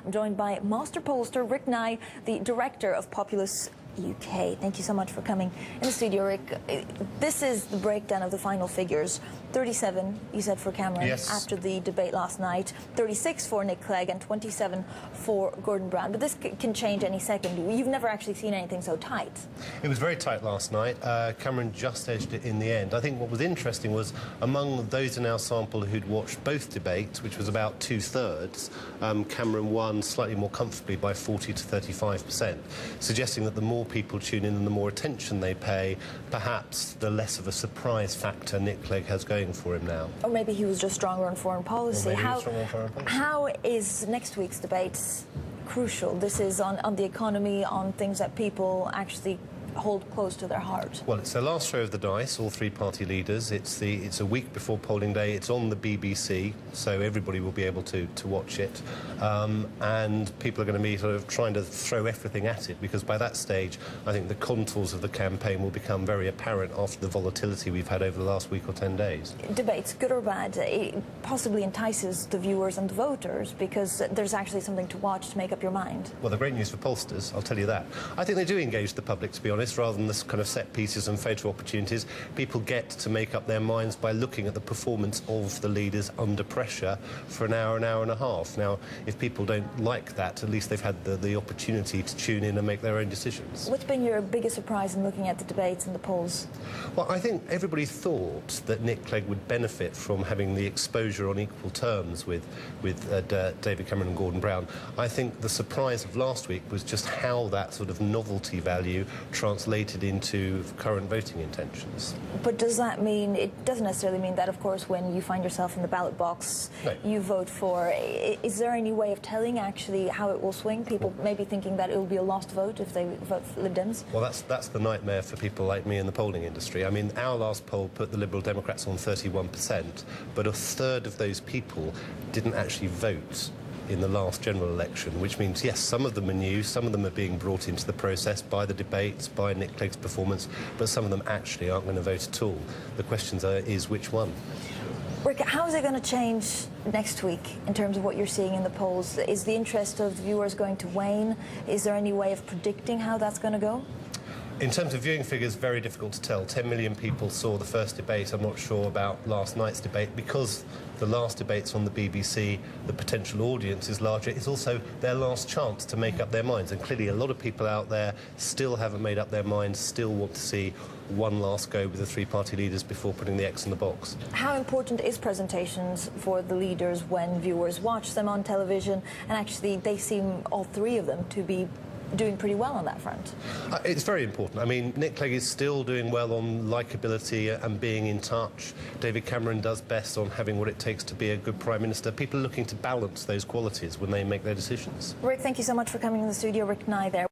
I'm joined by master pollster Rick Nye, the director of Populus UK. Thank you so much for coming in the studio, Rick. This is the breakdown of the final figures. 37, you said, for Cameron, yes, after the debate last night. 36 for Nick Clegg and 27 for Gordon Brown. But this can change any second. You've never actually seen anything so tight. It was very tight last night. Cameron just edged it in the end. I think what was interesting was among those in our sample who'd watched both debates, which was about 2/3, Cameron won slightly more comfortably by 40 to 35%, suggesting that the more people tune in and the more attention they pay, perhaps the less of a surprise factor Nick Clegg has going for him now. Or maybe he was just stronger on foreign policy. How is next week's debate crucial? This is on the economy, on things that people actually hold close to their heart. Well, it's the last throw of the dice, all three party leaders. It's a week before polling day. It's on the BBC, so everybody will be able to watch it. And people are going to be sort of trying to throw everything at it, because by that stage, I think the contours of the campaign will become very apparent after the volatility we've had over the last week or 10 days. Debates, good or bad, it possibly entices the viewers and the voters, because there's actually something to watch to make up your mind. Well, the great news for pollsters, I'll tell you that. I think they do engage the public, to be honest, rather than this kind of set pieces and photo opportunities. People get to make up their minds by looking at the performance of the leaders under pressure for an hour and a half. Now, if people don't like that, at least they've had the opportunity to tune in and make their own decisions. What's been your biggest surprise in looking at the debates and the polls? Well, I think everybody thought that Nick Clegg would benefit from having the exposure on equal terms with David Cameron and Gordon Brown. I think the surprise of last week was just how that sort of novelty value translated into current voting intentions. But does that mean, it doesn't necessarily mean that, of course, when you find yourself in the ballot box, no, you vote for. Is there any way of telling actually how it will swing? People maybe thinking that it will be a lost vote if they vote for Lib Dems? Well, that's the nightmare for people like me in the polling industry. I mean, our last poll put the Liberal Democrats on 31%, but a third of those people didn't actually vote in the last general election, which means, yes, some of them are new, some of them are being brought into the process by the debates, by Nick Clegg's performance, but some of them actually aren't going to vote at all. The question is which one? Rick, how is it going to change next week in terms of what you're seeing in the polls? Is the interest of the viewers going to wane? Is there any way of predicting how that's going to go? In terms of viewing figures, very difficult to tell. 10 million people saw the first debate. I'm not sure about last night's debate. Because the last debate's on the BBC, the potential audience is larger. It's also their last chance to make up their minds. And clearly a lot of people out there still haven't made up their minds, still want to see one last go with the three party leaders before putting the X in the box. How important is presentations for the leaders when viewers watch them on television? And actually, they seem, all three of them, to be doing pretty well on that front. It's very important. I mean, Nick Clegg is still doing well on likeability and being in touch. David Cameron does best on having what it takes to be a good Prime Minister. People are looking to balance those qualities when they make their decisions. Rick, thank you so much for coming in the studio. Rick Nye there.